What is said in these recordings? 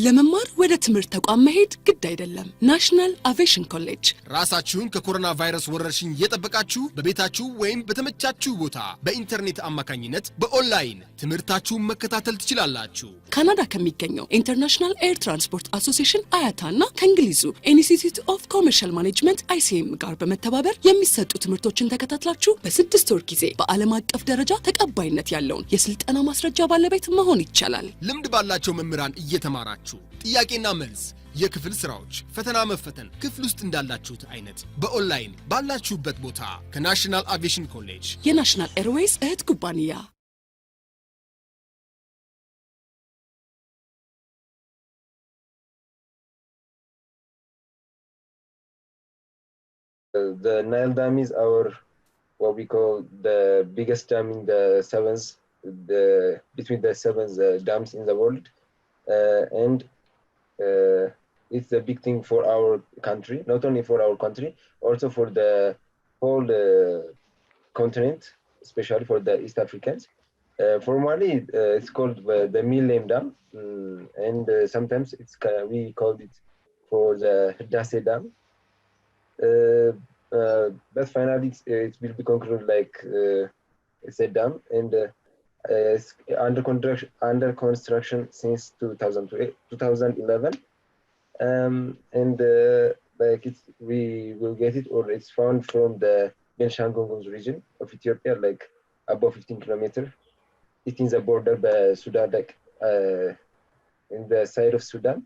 ለመማር ወደ ትምህርት ተቋም መሄድ ግድ አይደለም። ናሽናል አቪዬሽን ኮሌጅ ራሳችሁን ከኮሮና ቫይረስ ወረርሽኝ እየጠበቃችሁ በቤታችሁ ወይም በተመቻችሁ ቦታ በኢንተርኔት አማካኝነት በኦንላይን ትምህርታችሁን መከታተል ትችላላችሁ። ካናዳ ከሚገኘው ኢንተርናሽናል ኤር ትራንስፖርት አሶሲዬሽን አያታና ከእንግሊዙ ኢንስቲትዩት ኦፍ ኮመርሻል ማኔጅመንት ICM ጋር በመተባበር የሚሰጡ ትምህርቶችን ተከታትላችሁ በ6 ወር ጊዜ በዓለም አቀፍ ደረጃ ተቀባይነት ያለውን የስልጠና ማስረጃ ባለቤት መሆን ይቻላል። ልምድ ባላቸው መምህራን እየተማራችሁ ጥያቄና መልስ የክፍል ስራዎች ፈተና መፈተን ክፍል ውስጥ እንዳላችሁት አይነት በኦንላይን ባላችሁበት ቦታ ከናሽናል አቪዬሽን ኮሌጅ የናሽናል ኤርዌይስ እህት ኩባንያ The Nile Dam is our what we call the biggest dam in the between the seven dams in the world, and it's a big thing for our country, not only for our country, also for the whole continent, especially for the East Africans. Formally, it's called the Millennium Dam, and sometimes we called it for the Hadassah Dam. But finally, it will be concluded like it's a dam, and it's under construction since 2011, and like we will get it, or it's found from the Benishangul region of Ethiopia, like above 15 kilometers. It is a border by Sudan, like in the side of Sudan,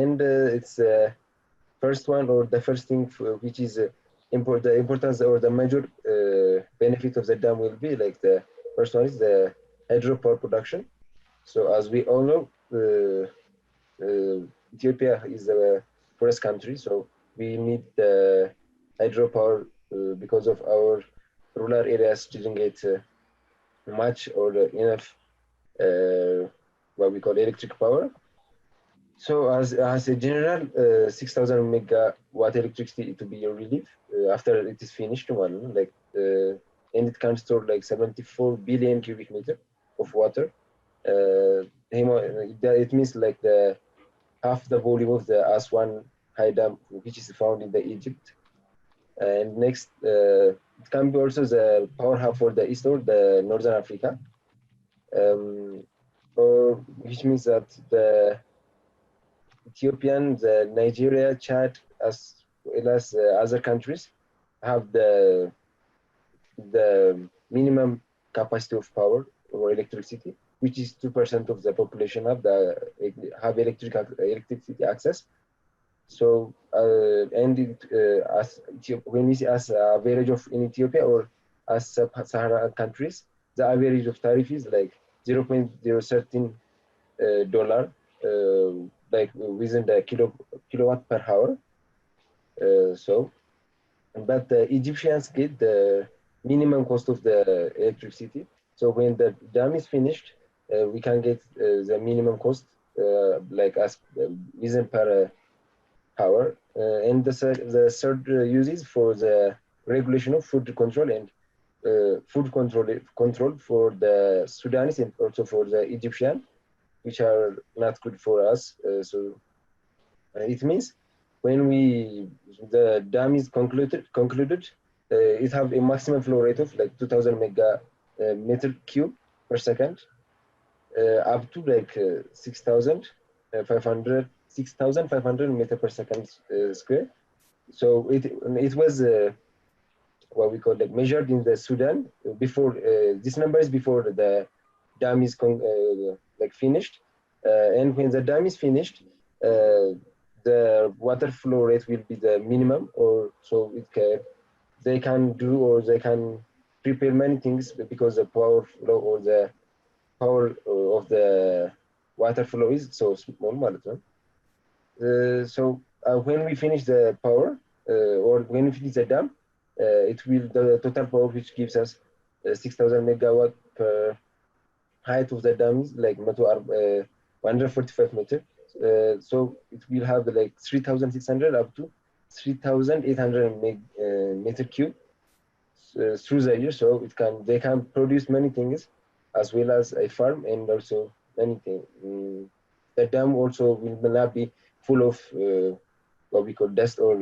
and it's first one, or the first thing which is the importance or the major benefit of the dam will be like the first one is the hydropower production. So as we all know, Ethiopia is a forest country, so we need the hydropower because of our rural areas didn't get much or enough what we call electric power. So as a general, 6,000 megawatt electricity to be your relief after it is finished, like and it can store like 74 billion cubic meter of water. It means like the half the volume of the Aswan High Dam, which is found in the Egypt. And next, it can be also the power hub for the East or the Northern Africa, which means that the Ethiopian, the Nigeria, Chad, as well as other countries have the minimum capacity of power or electricity, which is 2% of the population have electricity access. So, and when we see as average of in Ethiopia or as sub-Saharan countries, the average of tariff is like $0.013 dollar. Like within the kilowatt per hour. But the Egyptians get the minimum cost of the electricity. So when the dam is finished, we can get the minimum cost like as within per hour. And the third use is for the regulation of food control and food control for the Sudanese and also for the Egyptian, which are not good for us. So it means when the dam is concluded, it have a maximum flow rate of like 2,000 meter cube per second, up to like 6,500 meter per second square. So it was what we call like measured in the Sudan before. This number is before the dam is like finished, and when the dam is finished, the water flow rate will be the minimum, or so they can do or they can prepare many things because the power flow or the power of the water flow is so small. So when we finish the power or when we finish the dam, it will the total power which gives us 6,000 megawatt per height of the dam is like 145 meters. So it will have like 3,600 up to 3,800 meter cube through the year. So they can produce many things as well as a farm and also many things. the dam also will not be full of what we call dust or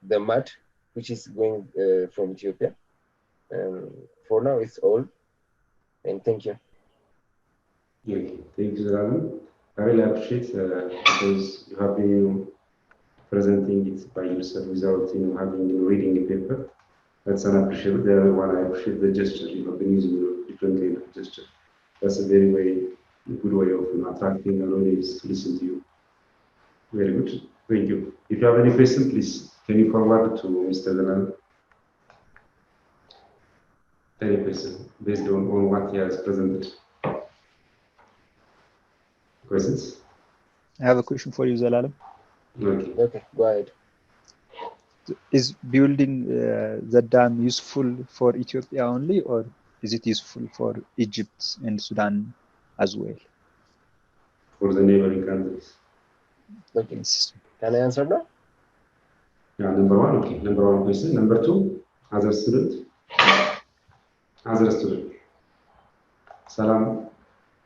the mud, which is going from Ethiopia. For now, it's all. And thank you. Okay, thank you, Zalal. I really appreciate because you have been presenting it by yourself without having reading the paper. That's an appreciable. The other one, I appreciate the gesture. You have been using different kind of gesture. That's a very good way of attracting an audience to listen to you. Very good. Thank you. If you have any question, please can you forward to Mr. Zalal? Any question based on what he has presented? Questions? I have a question for you, Zalalam. Okay. Okay, go ahead. Is building the dam useful for Ethiopia only, or is it useful for Egypt and Sudan as well? For the neighboring countries. Okay, Yes. can I answer now? Yeah, number one, okay. Number one question. Number two, other student. Other student. Salam,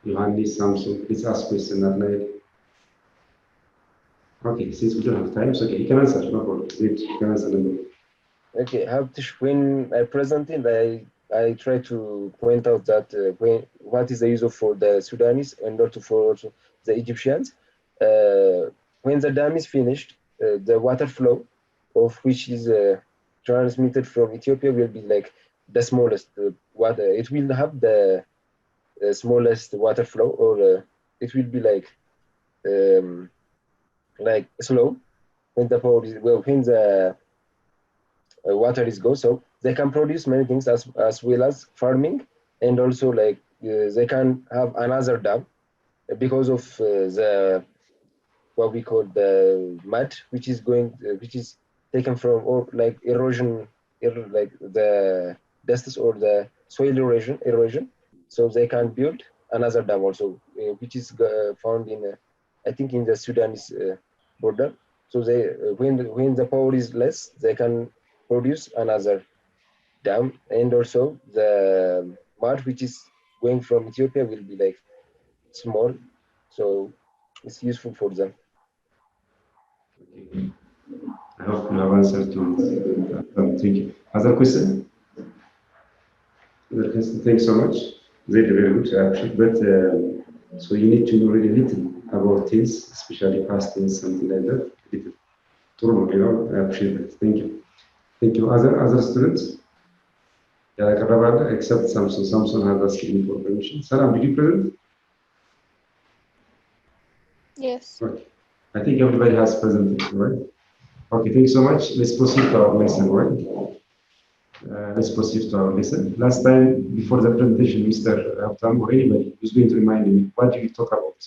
Yohannis, Samsung, please ask question at night. Okay, since we don't have time, so okay, you can answer, no problem. Wait, you can answer number. Okay, when I presented, I try to point out that what is the use of for the Sudanese and not for also the Egyptians. When the dam is finished, the water flow of which is transmitted from Ethiopia will be like the smallest water. It will have the smallest water flow, or it will be like slow when the power is when the water is go, so they can produce many things as well as farming, and also like they can have another dam because of the what we call the mud, which is which is taken from, or like erosion, like the dust or the soil erosion. So they can build another dam also, which is found in I think in the Sudanese border. So they when the power is less, they can produce another dam, and also the mud which is going from Ethiopia will be like small, so it's useful for them. Okay. I hope you have answered to it. Thank you. Other question? Other question? Thanks so much. Very good. I appreciate. But so you need to know really little about things, especially past tense, something like that. Little. True, I appreciate that. Thank you. Thank you. Other students? Yeah, except Samson. Samson has asked me for permission. Salam, did you present? Yes. Okay. I think everybody has presented, right? Okay, thank you so much. Let's proceed to our lesson, right? Let's proceed to our lesson. Last time, before the presentation, Mr. Abtam or anybody who's going to remind me, what did we talk about?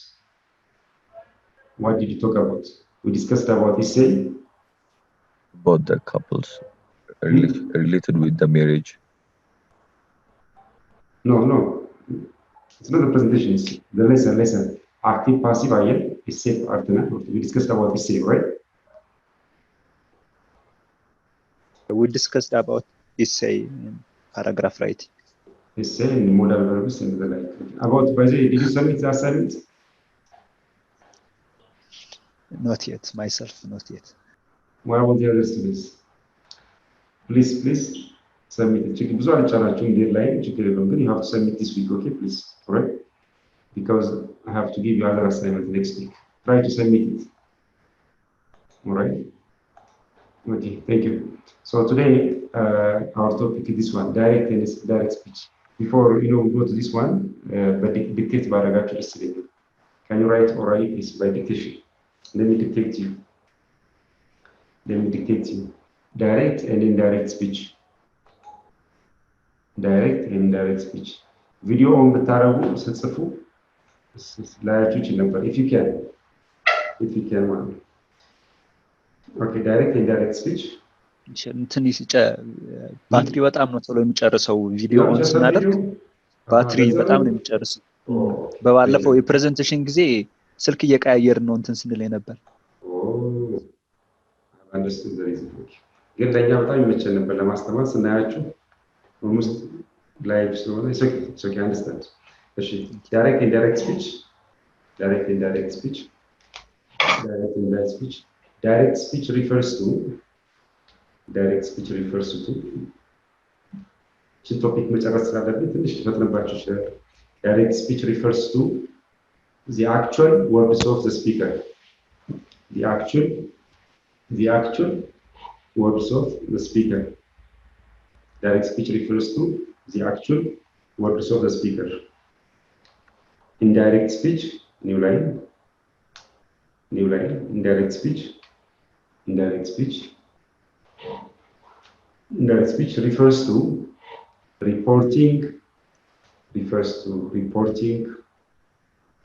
What did you talk about? We discussed about essay. About the couples related with the marriage. No. It's not the presentation, it's the lesson. Active, passive, IL, essay, alternate. We discussed about essay, right? We discussed about essay in paragraph writing. Essay and modal verbs and the like. About, by the way, did you submit the assignment? Not yet, myself, not yet. What about the other students? Please submit it. Check it. Deadline. You have to submit this week, okay? Please, correct? Because I have to give you other assignment next week. Try to submit it. All right. Okay. Thank you. So today our topic is this one: direct and indirect speech. Before we go to this one, but dictate by Ragatu. Can you write orally, please, by dictation? Let me dictate you. Direct and indirect speech. Direct and indirect speech. Video on the Tarabu, Setsafu. If you can one. Okay, direct and indirect speech. ትንሽ ባትሪ በጣም ነው ቶሎ የሚጨርሰው ቪዲዮ ኦን ስናደርግ ባትሪ በጣም ነው የሚጨርሰው። በባለፈው የፕሬዘንቴሽን ጊዜ ስልክ እየቀያየርን ነው እንትን ስንል ነበር። አንደርስታንድ ዘ ሪዝን ግን ለኛ በጣም ይመቸን ነበር ለማስተማር ስናያችሁ ኦልሞስት ላይቭ ስለሆነ ሶኪ አንደርስታንድ። እሺ ዳይሬክት ኢንዳይሬክት ስፒች Direct and indirect speech. Direct and indirect speech. Direct speech refers to topic መጨረስ ስላለብኝ ትንሽ ልፈጥንባችሁ ይችላል። Direct speech refers to the actual words of the speaker. The actual words of the speaker. Direct speech refers to the actual words of the speaker. Indirect speech, new line. Indirect speech refers to reporting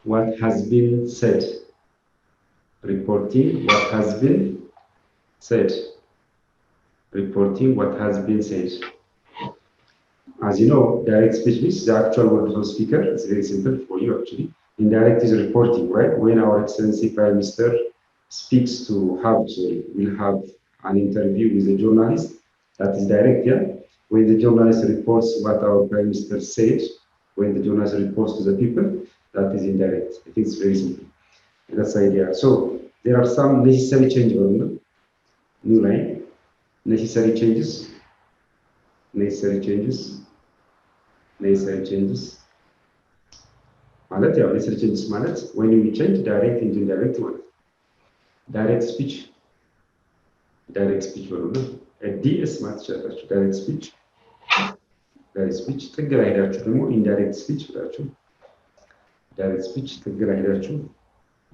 what has been said. Reporting what has been said. As you know, direct speech means the actual words of the speaker. It's very simple for you actually. Indirect is reporting, right? When our Excellency Prime Minister speaks will have an interview with a journalist, that is direct, yeah? When the journalist reports what our Prime Minister said, when the journalist reports to the people, that is indirect. I think it's very simple. That's the idea. So there are some necessary changes. New line. Necessary changes. Necessary changes ማለት when we change direct into indirect ማለት direct speech በሉና ዲኤስ ማለት ይችላልችሁ direct speech ጥግ ላይ ሄዳችሁ ደግሞ indirect speech ብላችሁ direct speech ጥግ ላይ ሄዳችሁ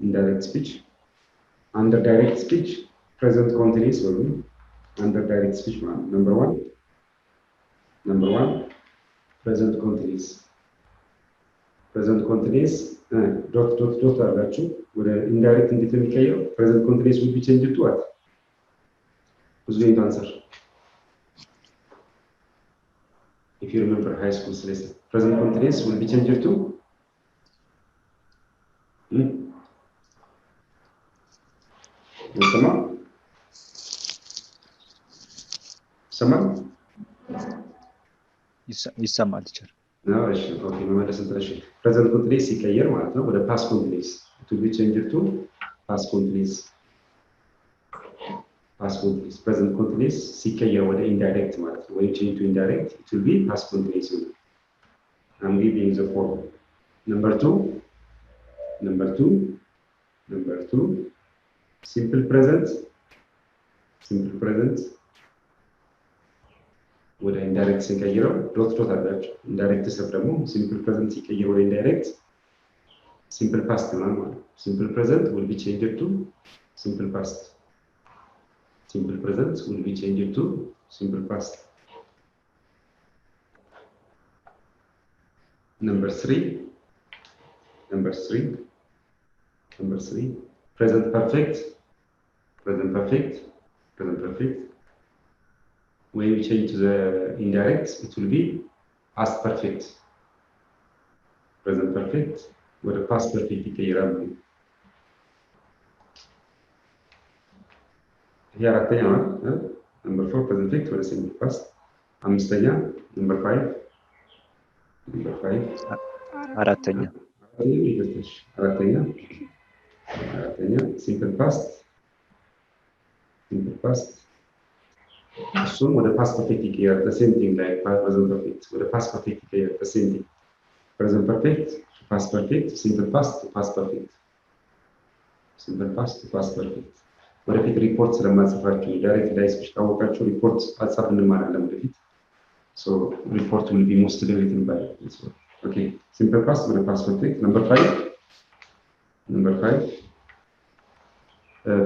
indirect speech under direct speech present continuous በሉና under direct speech ማለት number 1 present continuous dot አድርጋችሁ ወደ indirect እንዴት ነው የሚቀየረው? present continuous will be changed to what? Who's going to answer? If you remember high school lesson, present continuous will be changed to someone? ይሰማል ቲቸር No, okay, መመለስ እንተሽ present continuous ሲቀየር ማለት ነው ወደ past continuous it will be changed to past continuous present continuous ሲቀየር ወደ indirect ማለት ነው when you change to indirect it will be past continuous. I'm giving the form. Number 2 simple present ወደ indirect ሲቀየረው ዶት አድርጋችሁ indirect ስር ደግሞ simple present ሲቀየር ወደ indirect simple past ይሆናል ማለት ነው። simple present will be changed to simple past. Number 3 present perfect when we change to the indirect it will be past perfect. Present perfect with the past perfect ይቀየራል። ይሄ አራተኛ ነው number 4 present perfect ወደ simple past አምስተኛ number 5 አራተኛ simple past እሱም ወደ past perfect ይቀየራል። the same thing like present perfect ወደ past perfect ይቀየራል። the same thing present perfect to past perfect simple past to past perfect ወደፊት ሪፖርት ስለማጽፋችሁ ዳይሬክት ላይ ስፒች ካወቃችሁ ሪፖርት አጻፍ እንማራለን ወደፊት so report will be mostly written by so okay simple past with past perfect. Number 5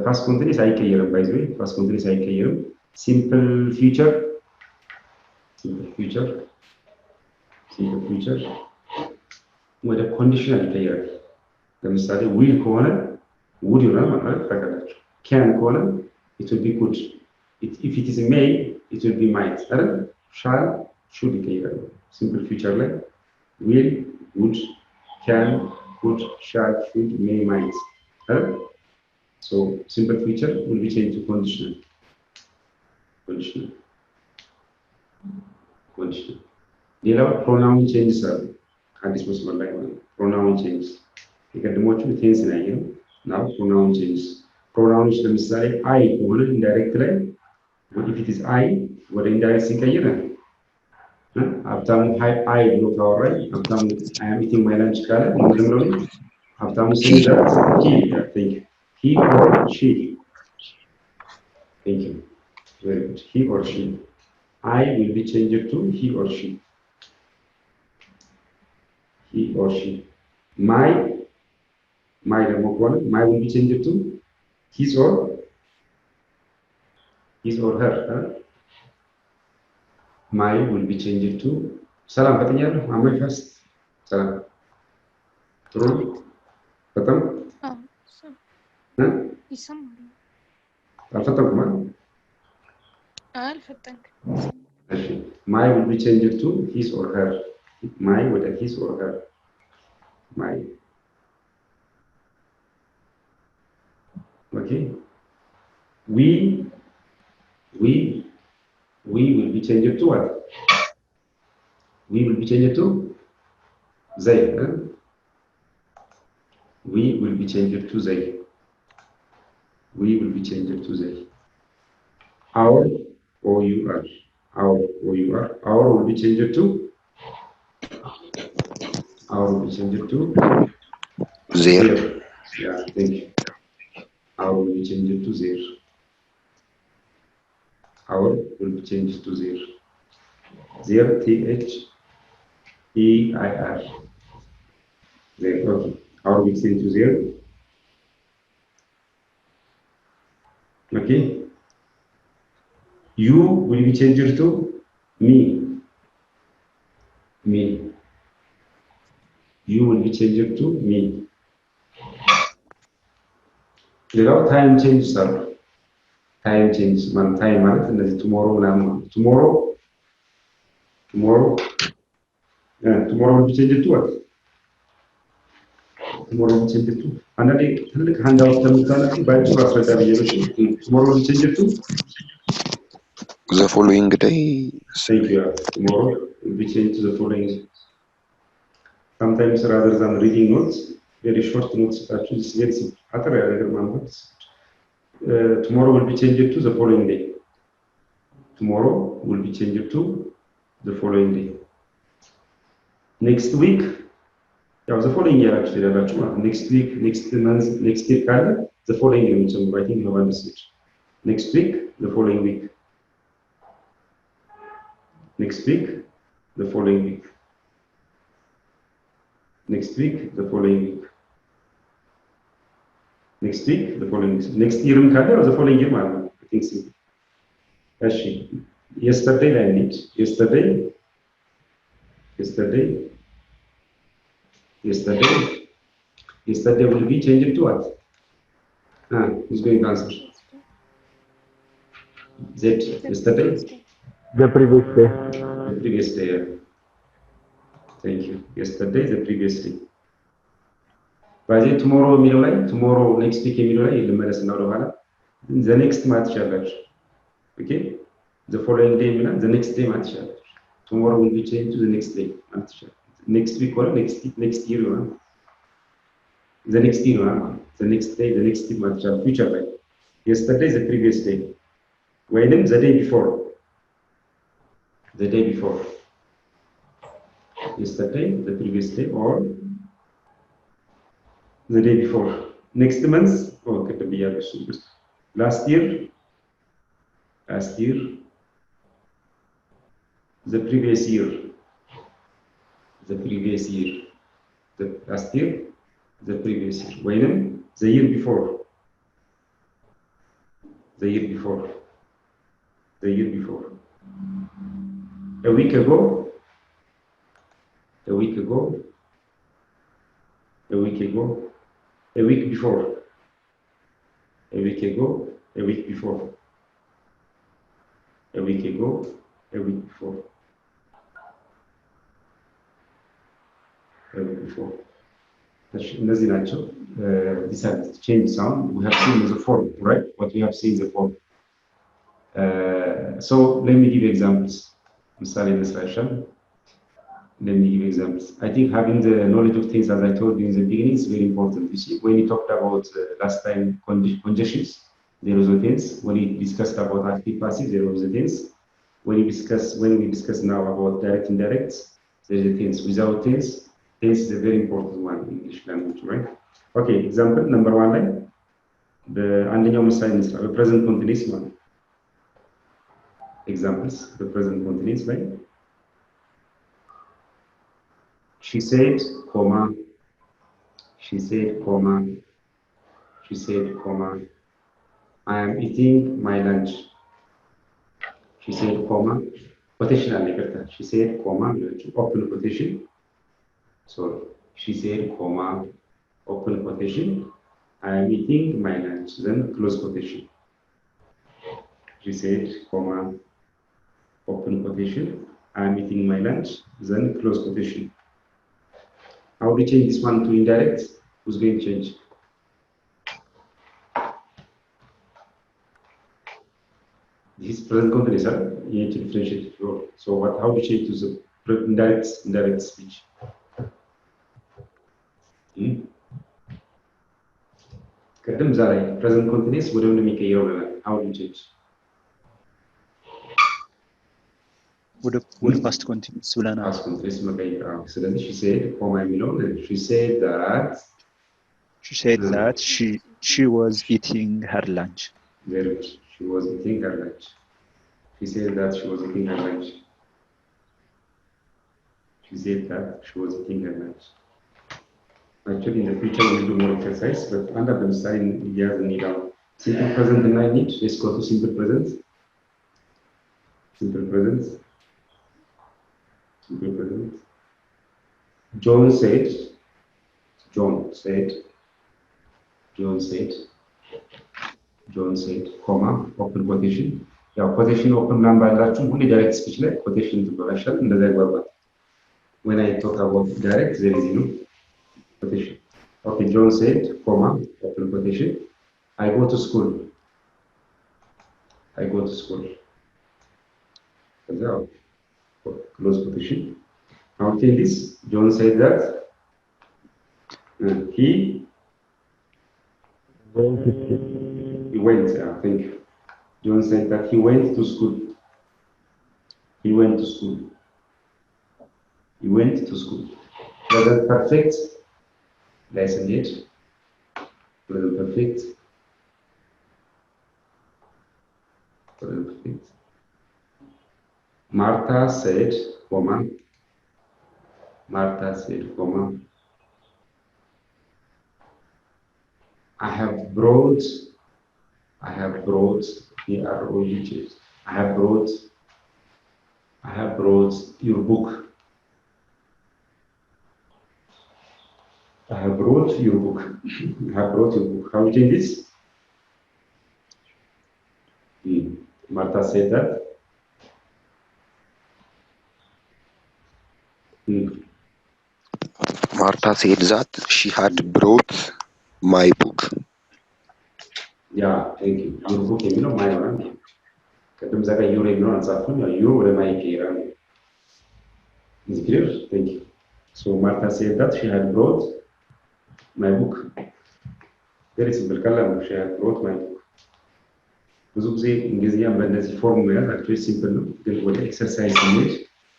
past continuous አይቀየርም by the way past continuous አይቀየርም. simple future ወደ conditional ይቀየራል። ለምሳሌ will ከሆነ would ይሆናል ማለት ታውቃላችሁ። can ከሆነ it will be could. if it is may it will be might አይደል? shall should ይቀየራል። simple future ላይ will would can could shall should may might አይደል? so simple future will be changed to conditional. ሌላው pronoun changes አሉ። አዲስ መስመር ላይ ማለት pronoun changes የቀድሞቹ ቴንስ ላይ ነው። ናው ፕሮናውን ቼንጅ ፕሮናውኖች ለምሳሌ አይ ከሆነ ኢንዳይሬክት ላይ if it is I ወደ ኢንዳይሬክት ሲቀይር ሀብታሙ አይ ብሎ ካወራኝ ሀብታሙ I am eating my lunch ካለ ምንድን ነው ሀብታሙ says that he or she thank you very good he or she I will be changed to he or she my ደግሞ ከሆነ my will be changed to his or her my will be changed to ሰላም ፈጥኛለሁ am I fast ሰላም ጥሩ በጣም ይሰማል አልፈጠንኩም እሺ my will be changed to his or her my ወደ his or her my okay we will be changed to what we will be changed to they we will be changed to they we will be changed to they our or you are our or you are our will be changed to our will be changed to There. yeah thank you our will be changed to there our will be changed to there there THEIR there okay our will be changed to there okay you will be changed to me you will be changed to me ሌላው ታይም ቼንጅ ሰሩ ታይም ቼንጅ ማለት ታይም ማለት እነዚህ ቱሞሮ ምናምን ቱሞሮ will be changed to what tomorrow will be changed to አንዳንዴ ትልቅ ሃንዳውት ተምታለች ባይጭሩ አስረዳ ብዬሽ tomorrow will be changed to The following day. Thank you. Tomorrow will be changed to the following. Sometimes rather than reading notes, very short notes, actually it's very simple. Tomorrow will be changed to the following day. Tomorrow will be changed to the following day. Next week, yeah, the following year actually. Next week, next month, next year, the following year. I think you have understood. Next week, the following week. Next week, the following week. Next week, the following week. Next week, the following week. Next year, or the following year, I think so. Actually, yesterday, I need. Yesterday will be changed to what? Who's going to answer? Z, yesterday? The previous day. The previous day. Thank you. Yesterday, the previous day. By the tomorrow, tomorrow, next week, the next match. Okay? The following day, the next day match. Tomorrow will be changed to the next day. Next week or next year. The next year, the next day, the next match. Future day. Yesterday, the previous day. When the day before. The day before. Yesterday, the previous day, or the day before. Next month, last year, the previous year, the last year, the previous year. When the year before, a week ago, a week before, a week ago, a week before, a week ago, a week before, a week before. እነዚህ ናቸው decide to change sound. We have seen the form, right? What we have seen the form. So let me give you examples. ምሳሌ እንስራሻል Let me give examples. I think having the knowledge of things, as I told you in the beginning, is very important. You see, when we talked about last time conjunctions, there was a tense. When we discussed about active passive, there was a tense. When we discuss now about direct indirect, there is a tense. Without tense is a very important one in English language, right? Okay, example number one, like the አንደኛው ምሳሌ እንስራ በፕሬዘንት ኮንቲኒስ ማለት examples the present continuous like she said comma she said comma she said comma I am eating my lunch she said comma quotation አለ ይቅርታ she said comma open quotation so she said comma open quotation I am eating my lunch then close quotation she said comma open quotation I am eating my lunch then close quotation. How do you change this one to indirect? Who's going to change? This is present continuous, huh? You need to differentiate it. So what? How do you change to the indirect speech? ቅድም ዛሬ present continuous ወደ ምን የሚቀየረው ብለናል? How do you change? ወደ past continuous ብለናል። Past continuous መቀየር። ስለዚህ she said comma የሚለውን she said that she was eating her lunch. Very good. She was eating her lunch. She said that she was eating her lunch. She said that she was eating her lunch. Actually, in the future, we'll do more exercise, but under the sign, we have need of simple present and I need. Let's go to simple present. Simple present. Simple present. John said, comma, open quotation. Yeah, quotation open number only direct speech like quotation to professional and the when I talk about direct, there is quotation. Okay, John said, comma, open quotation. I go to school. Close quotation. Now take this. John said that he went. Thank you. John said that he went to school. He went to school. Present perfect. Lesson 8. Present perfect. Martha said, comma. I have brought here I have brought your book. I have brought your book. How do you change this? Martha said that. Martha said that she had brought my book. Yeah, thank you. Your book, my one. Kadam zaga your answer. You or my kira. Is it clear? Thank you. So Martha said that she had brought my book. Very simple. She had brought my book. ብዙ ጊዜ እንግሊዝኛ በእነዚህ ፎርሙላ actually simple ነው ግን ወደ ኤክሰርሳይዝ ስንሄድ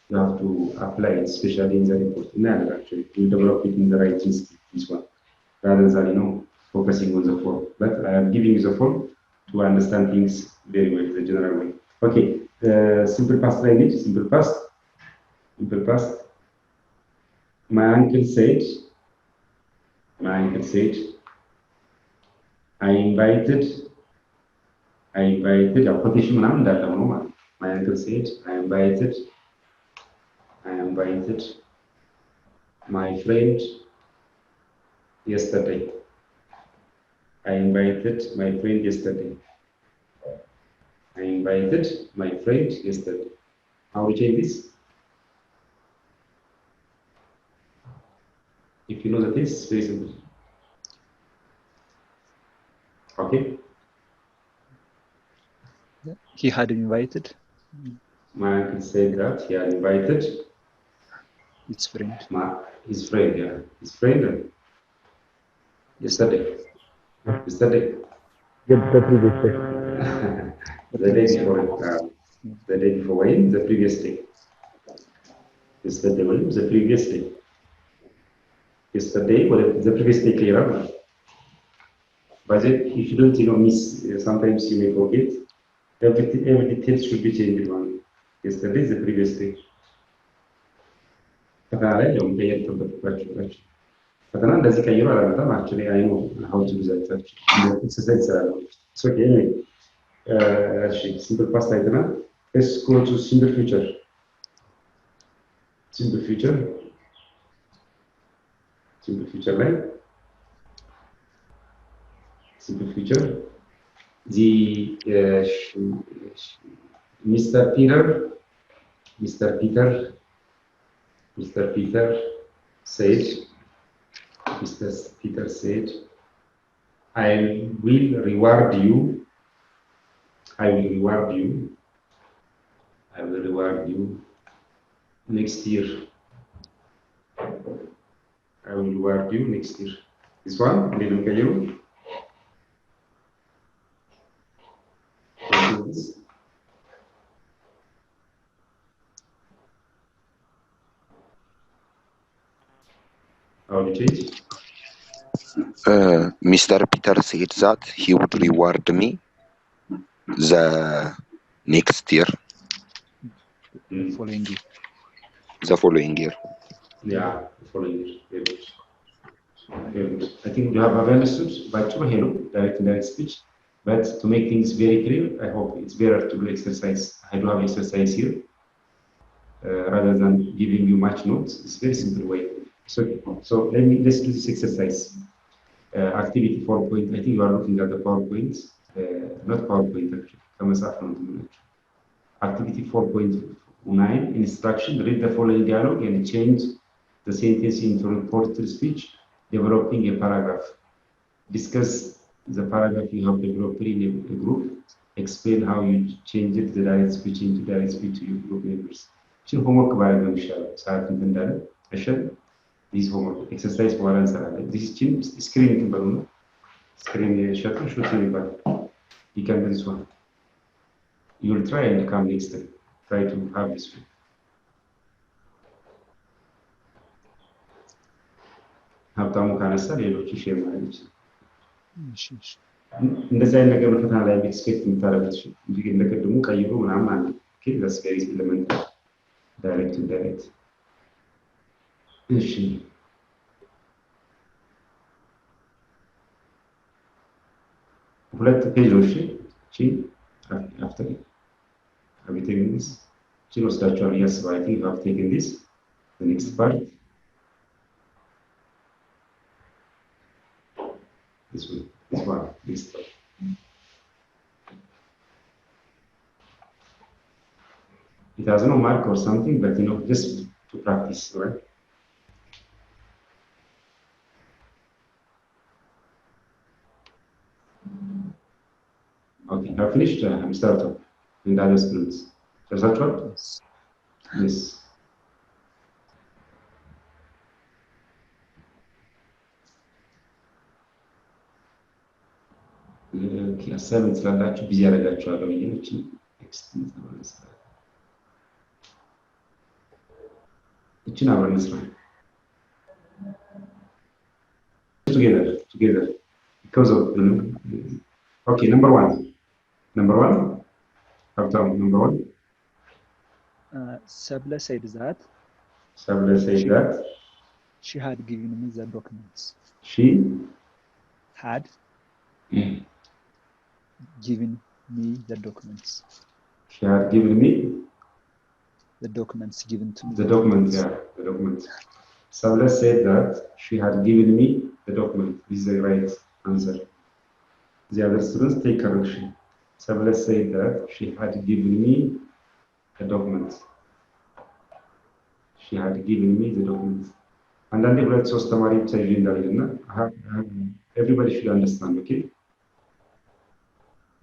you have to apply it especially in the report እና actually you develop it in the writing skill this one rather than focusing on the form but I am giving you the form to understand things very well the general way. Okay, simple past language. Simple past. My uncle said I invited a quotation ምናምን እንዳለው ነው ማለት my uncle said I invited my friend yesterday. I invited my friend yesterday. How do you change this? If you know the case, it's very simple. Okay. He had invited. My uncle said that he had invited His friend. His friend, yeah. His friend. Yesterday. The previous day. The day before. The day before. When? The previous day. Yesterday. When? The previous day. Yesterday. Well, the previous day clear. But if you don't, miss, sometimes you may forget. Every detail should be changed. One. Yesterday is the previous day. ፈተና እንደዚህ ቀይሮ አላመጣም። actually I know how to do that. Exercise so anyway, simple past አይተናል. Let's go to simple future. Simple future ላይ simple future the Mr. Peter said I will reward you next year. I will reward you next year. This one, how do you change? Mr. Peter said that he would reward me the next year. Following year. The following year. Yeah, the following year. Very good. I think you have understood by hello, direct speech. But to make things very clear, I hope it's better to do exercise. I do have exercise here. Rather than giving you much notes, it's a very simple way. So let's do this exercise. Activity 4 point. I think you are looking at the PowerPoint, not PowerPoint actually. Activity 4.9 instruction. Read the following dialogue and change the sentence into reported speech, developing a paragraph. Discuss the paragraph you have developed in a group. Explain how you changed the direct speech into direct speech to your group members. Homework by this homework exercise for answer. This is screen balloon. Screen shut about. You can do this one. You will try and come next time. Try to have this one. ሀብታሙ ካነሳ ሌሎቹ ሼር ማድረግ ይችላል። እንደዚህ አይነት ነገር ፈተና ላይ ኤክስፔክት የምታደርጉት እንግዲህ እንደቀድሙ ቀይሩ ምናምን አለ። ኦኬ that's very elementary. Direct. እሺ ሁለት ፔጅ ነው። እሺ after have you taken this? እቺ ወስዳችኋል እያስባለሁ I think you have taken this. The next part. This one, this part. It has no mark or something, but just to practice, right? Okay, I've finished. I'm starting in the other students. Is that right? Yes. Okay, assignment ስላላችሁ ቢዚ ያደርጋችኋለሁ ብዬ እቺን አብረን እንስራ together because of okay number one After number one Sabla said that she had given me the documents. She had given me the documents. She had given me the documents given to me. The documents. Sabla said that she had given me the document. This is the right answer. The other students take correction. Sabla said that she had given me the document. She had given me the document. And then the red source tamari everybody should understand, okay?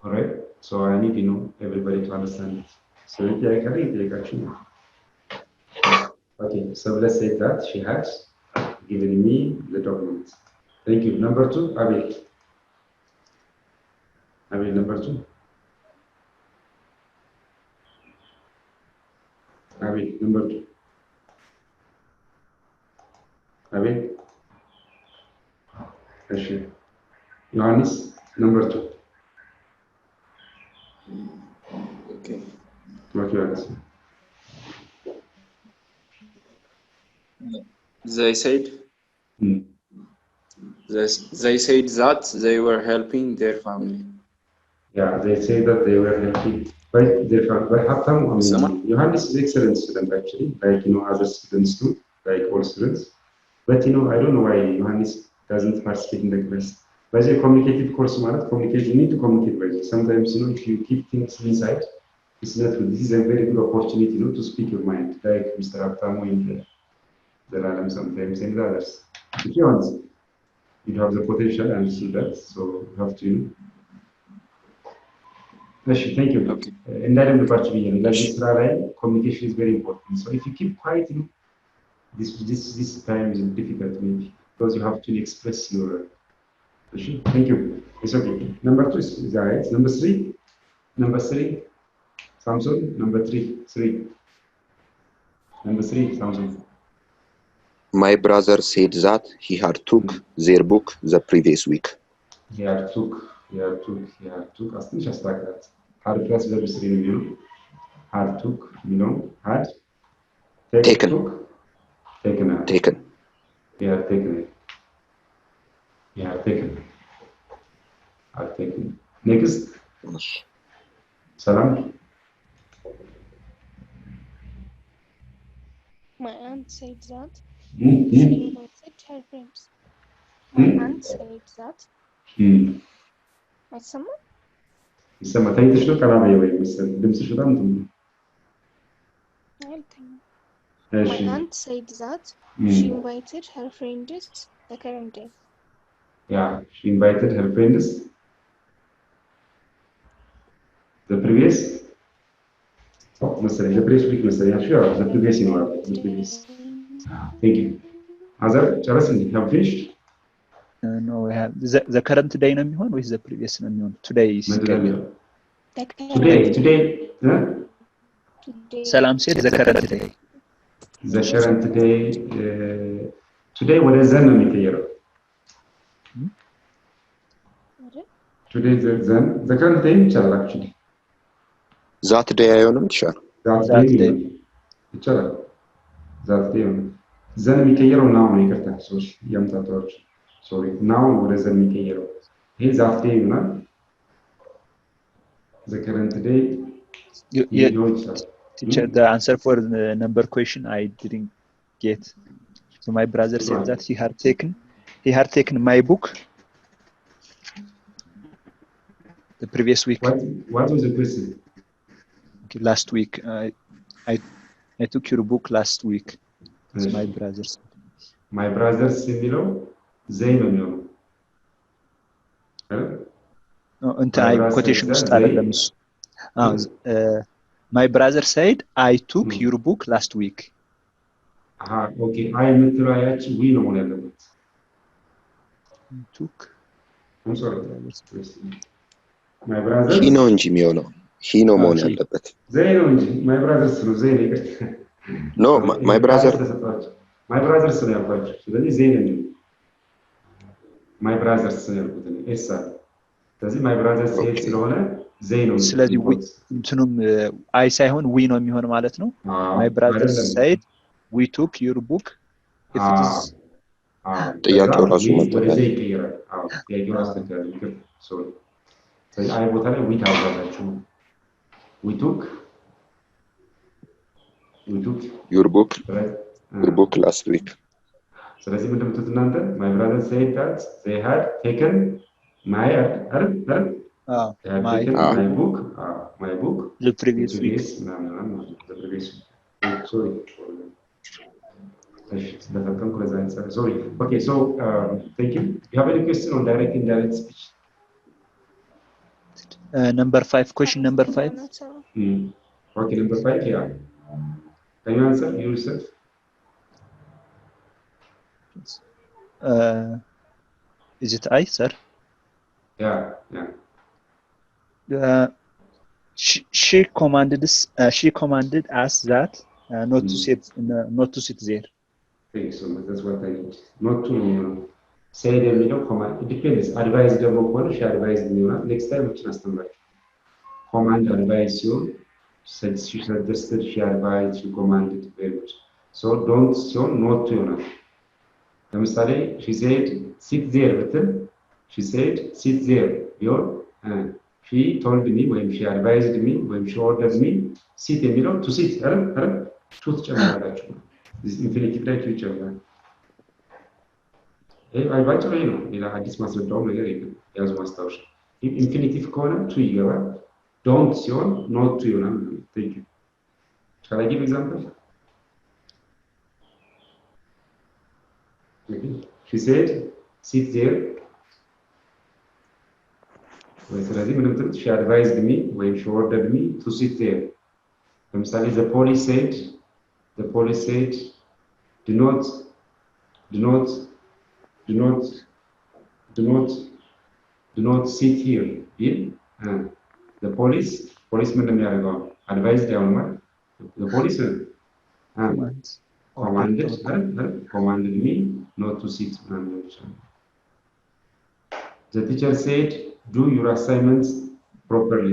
All right. So I need everybody to understand it. So if I can read the action. Okay, so let's say that she has given me the document. Thank you. Number 2, Abel. Abel, number 2. Abel, number 2. Abel. Yohannes, number 2. Okay. What you answer? They said they said that they were helping their family. Yeah, they say that they were helping by their family. But how come? I Someone? mean, Johannes is an excellent student actually, like other students too, like all students. But I don't know why Johannes doesn't participate in the class. By the communicative course, communicate. You need to communicate. By sometimes if you keep things inside, it's not good. This is a very good opportunity, to speak your mind, like Mr. Aptamo in the Alam sometimes and others. If you want, you have the potential and see that, so you have to. Thank you. Okay. እንዳለም ልባችሁ ብዬ ነው። ለዚህ ስራ ላይ communication is very important. So if you keep quiet, this time is difficult maybe because you have to express your. Thank you. It's okay. Number 2 is right. Number 3, Samson. Number 3. Number 3, Samson. My brother said that he had took their book the previous week. He had took. As that. Had plus verb 3 ነው had took, had Taken. took, taken. Yeah, taken. Had taken. Next. Salam. My aunt said that she invited her friends. My aunt said that. Someone? ይሰማ ታይተሽ ነው ቀላል ወይ መሰል ድምጽሽ በጣም My aunt said that she invited her friends the current day. Yeah, she invited her friends the previous week መሰለኝ sure the previous the previous. Thank you. Azar, ጨረስን? Have finished? No, we have the current day ነው የሚሆን ወይስ the previous ነው የሚሆን? Today is today ሰላም said the current day. The current day today ወደ ዘን ነው የሚቀየረው። Today the current day ይቻላል actually. That day አይሆንም ይችላል። That day ይቻላል። That day ዘን የሚቀየረው now ነው። ይቅርታ ሶሪ ያምታታችሁ ሶሪ now ወደ ዘን የሚቀየረው ይሄ that day ይሆናል። The current day Teacher, the answer for the number question I didn't get. So my brother said that he had taken my book the previous week. What was the question? Okay, last week. I took your book last week. That's my brother said. My brothers የሚለው ዘይ ነው የሚሆነው። እንትን quotation ውስጥ አይደለም እሱ። My brother said I took your book last week. Okay. I የምትለው ያቺ we ነው መሆን ያለበት። Took. I'm sorry. My brother he ነው እንጂ የሚሆነው he ነው መሆን ያለበት። ዘይ ነው እንጂ my brothers ነው ዘይ ነው። No, my brother ነው ያልኳቸው። ስለዚህ ዘይ ነው። My brothers ነው ያልኩት እኔ ኤሳ። ስለዚህ my brothers said ስለሆነ ዘይ ነው። ስለዚህ እንትኑም አይ ሳይሆን ዊ ነው የሚሆን ማለት ነው። My brother said we took your book if it is ጥያቄው ራሱ ወደ ዘይ ይቀየራል። ጥያቄው ራሱ ይቀየራል። ሶሪ ስለዚህ አይ ቦታ ላይ ዊ ታውቃላችሁ። We took your book last week. ስለዚህ ምንድን ነው የምትሉት እናንተ? My brother said that they had taken my book the previous week. Sorry. Sorry. Okay, so thank you. Do you have any question on direct indirect speech? Number 5, question number 5. Okay, number 5, yeah. Can you answer yourself? Is it I, sir? Yeah. She commanded us that not to sit there. Thank you so much. That's what I need. Not to say them, command. It depends. Advise them on she advised me. Next time, which customer command advise you. Said she suggested, she advised, she commanded very much. So don't so not to. Sorry, she said sit there with them. She said sit there. She told me when she advised me, when she ordered me, sit to sit. Truth this infinitive ላይ ፊውቸር ነው። ባጭሩ ይሄ ነው። ሌላ አዲስ ማስረዳው ነገር የለም። ያዙ ማስታወሻ። ኢንፊኒቲቭ ከሆነ ቱ ይገባል። ዶንት ሲሆን ኖት ቱ ይሆናል። ቴንክ ዩ። Shall I give example? Okay. She said sit there. ስለዚህ ምንም ትምህርት she advised me when she ordered me to sit there. ለምሳሌ the police said do not sit here. The policeman እንደሚያደርገው advised ያውማል the police commanded me not to sit. The teacher said do your assignments properly.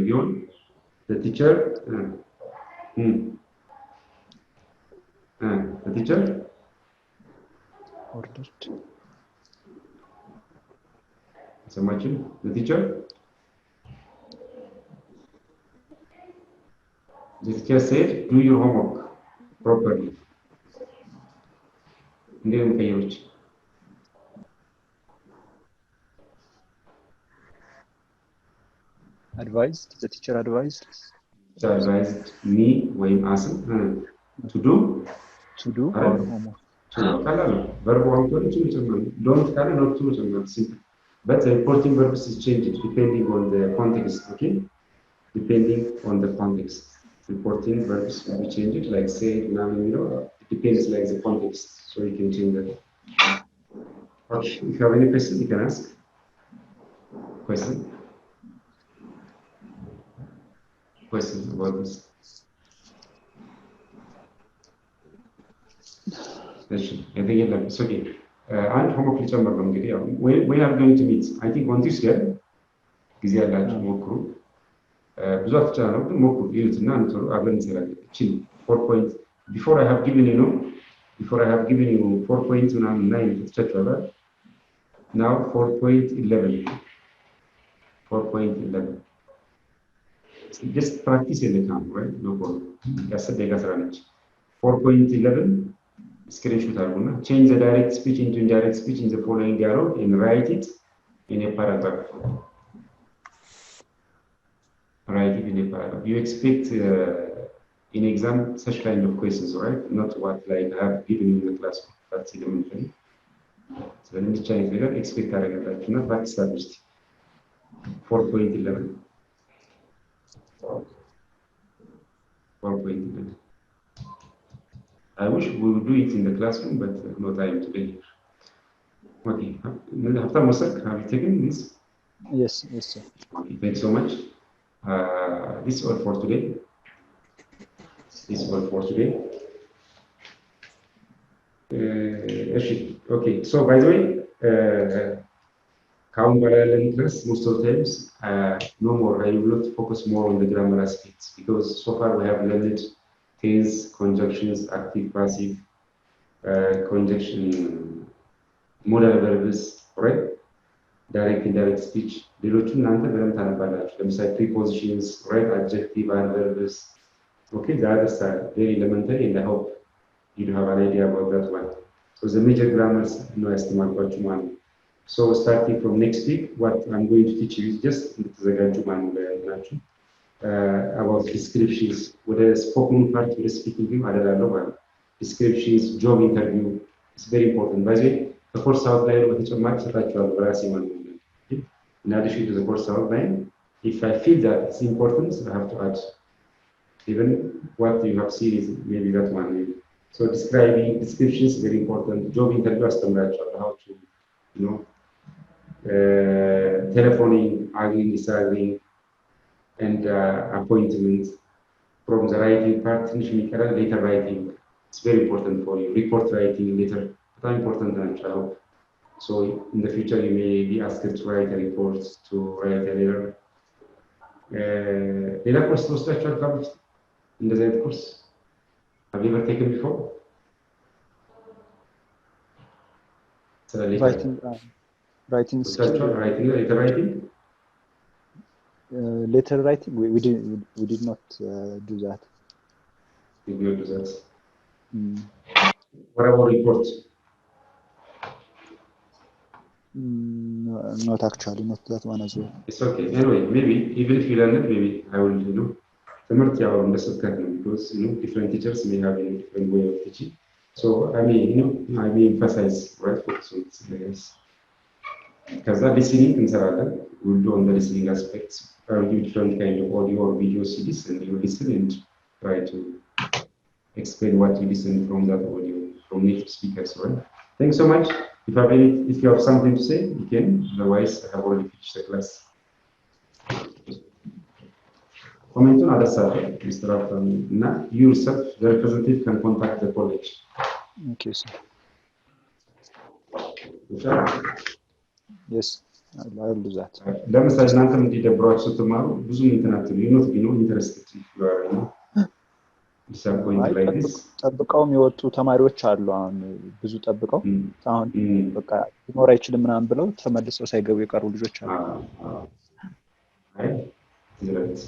The teacher ordered. So much. The teacher said do your homework properly. Advised. The teacher advised. Advised me when asked to do our homework. Verb don't carry not to simple. But the important verbs is changed depending on the context. Okay, depending on the context. Important verbs will be changed, like say now it depends like the context, so you can change that. Okay, if you have any question, you can ask. Questions about this? I think it's okay. And homework ሊጨምር ነው እንግዲህ ያው we are going to meet I think on this year ጊዜ ያላችሁ ሞክሩ ብዙ አትቻለው ግን ሞክሩ ይሉትና እንትሩ አብረን እንሰራለን እቺ 4 point before I have given you 4 point ምናምን 9 ተቻችኋል now 4.11 just practice in the camp right no problem yesterday gasra ነች 4.11 screenshot አድርጉና change the direct speech into indirect speech in the following dialogue and write it in a paragraph. You expect in exam such kind of questions, right? Not what like I have given you in the class. That's elementary. So let me try to expect that not practice that. 4.11. 4.11. I wish we would do it in the classroom, but no time today. Okay. After Mosak, have you taken this? Yes, sir. Okay, thanks so much. This is all for today. Okay, so by the way, most of the times, no more. I will not focus more on the grammar aspects because so far we have learned tense, conjunctions, active, passive, conjunction, modal verbs, right? Direct, indirect speech. ሌሎቹን እናንተ በደንብ ታነባላችሁ። ለምሳሌ prepositions, right? Adjective, adverbs. Okay, the others are very elementary and I hope you have an idea about that one. So the major grammars ነው ያስተማርኳችሁ ማለት ነው። So starting from next week, what I'm going to teach you is just እንድትዘጋጁ ማለት ነው about descriptions. ወደ spoken part ወደ speaking ግን አደላለሁ ማለት ነው። Descriptions, job interview, it's very important. By the way, the course outline በተጨማሪ ሰጣችኋለሁ በራሴ ማለት ነው። In addition to the course outline, if I feel that it's important, I have to add even what you have seen is maybe that one. So descriptions very important. Job interview አስተምራቸዋለሁ how to, you know, telephoning, arguing, disagreeing, and appointment. From the writing part, letter writing. It's very important for you. Report writing, letter, very important. I hope. So in the future, you may be asked to write a report, to write a letter. ሌላ ኮርስ ተወስዳችኋል ካሉት እንደዚህ አይነት ኮርስ have you ever taken before? Writing skill. Letter writing. Letter writing. We did not do that. Did not do that. What about reports? Not actually, not that one as well. It's okay. Anyway, maybe even if you learn it, maybe I will, you know, because, you know, different teachers may have a different way of teaching. So I may emphasize right focus on this, I guess. Because that listening we'll do on the listening aspects. I will give different kind of audio or video CDs, and you listen and try to explain what you listen from that audio from native speakers, right? Thanks so much. If you have something to say, you can. Otherwise, I have already finished the class. Comment on other side, Mr. Afton. Now, you yourself, the representative, can contact the college. Okay, sir. Sure. Yes, I'll do that. ለምሳሌ እናንተም እንዲደብሯችሁ ስትማሩ ብዙ እንትናችሁ ዩኖት ቢኖ ኢንተረስትድ ዩ አር ነው ዲስአፖይንት ላይክ ዲስ ጠብቀው የሚወጡ ተማሪዎች አሉ። አሁን ብዙ ጠብቀው አሁን በቃ ሊኖር አይችልም ምናምን ብለው ተመልሰው ሳይገቡ የቀሩ ልጆች አሉ። አይ ስለዚህ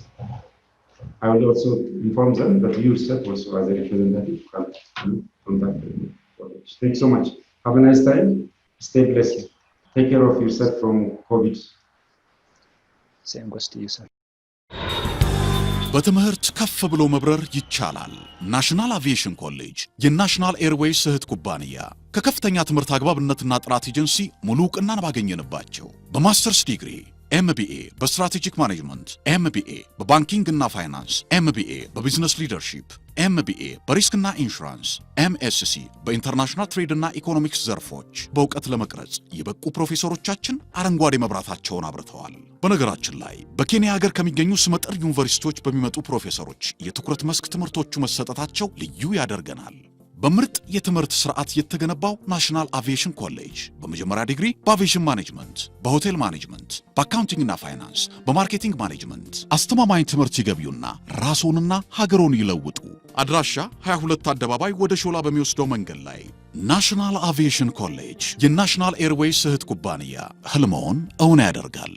I will also inform them that you yourself also as a representative can contact them. Thank you so much. Have a nice time. Stay blessed. Take care of yourself from COVID. Same goes to you, sir. በትምህርት ከፍ ብሎ መብረር ይቻላል። ናሽናል አቪዬሽን ኮሌጅ የናሽናል ኤርዌይስ እህት ኩባንያ ከከፍተኛ ትምህርት አግባብነትና ጥራት ኤጀንሲ ሙሉ ዕውቅናን ባገኘንባቸው በማስተርስ ዲግሪ MBA በስትራቴጂክ ማኔጅመንት፣ MBA በባንኪንግ እና ፋይናንስ፣ MBA በቢዝነስ ሊደርሺፕ፣ MBA በሪስክና ኢንሹራንስ፣ MSc በኢንተርናሽናል ትሬድ እና ኢኮኖሚክስ ዘርፎች በእውቀት ለመቅረጽ የበቁ ፕሮፌሰሮቻችን አረንጓዴ መብራታቸውን አብርተዋል። በነገራችን ላይ በኬንያ ሀገር ከሚገኙ ስመጥር ዩኒቨርሲቲዎች በሚመጡ ፕሮፌሰሮች የትኩረት መስክ ትምህርቶቹ መሰጠታቸው ልዩ ያደርገናል። በምርጥ የትምህርት ስርዓት የተገነባው ናሽናል አቪዬሽን ኮሌጅ በመጀመሪያ ዲግሪ በአቪዬሽን ማኔጅመንት፣ በሆቴል ማኔጅመንት፣ በአካውንቲንግ እና ፋይናንስ፣ በማርኬቲንግ ማኔጅመንት አስተማማኝ ትምህርት ይገቢውና ራስዎንና ሀገሮን ይለውጡ። አድራሻ 22 አደባባይ ወደ ሾላ በሚወስደው መንገድ ላይ ናሽናል አቪዬሽን ኮሌጅ የናሽናል ኤርዌይስ እህት ኩባንያ ህልሞን እውን ያደርጋል።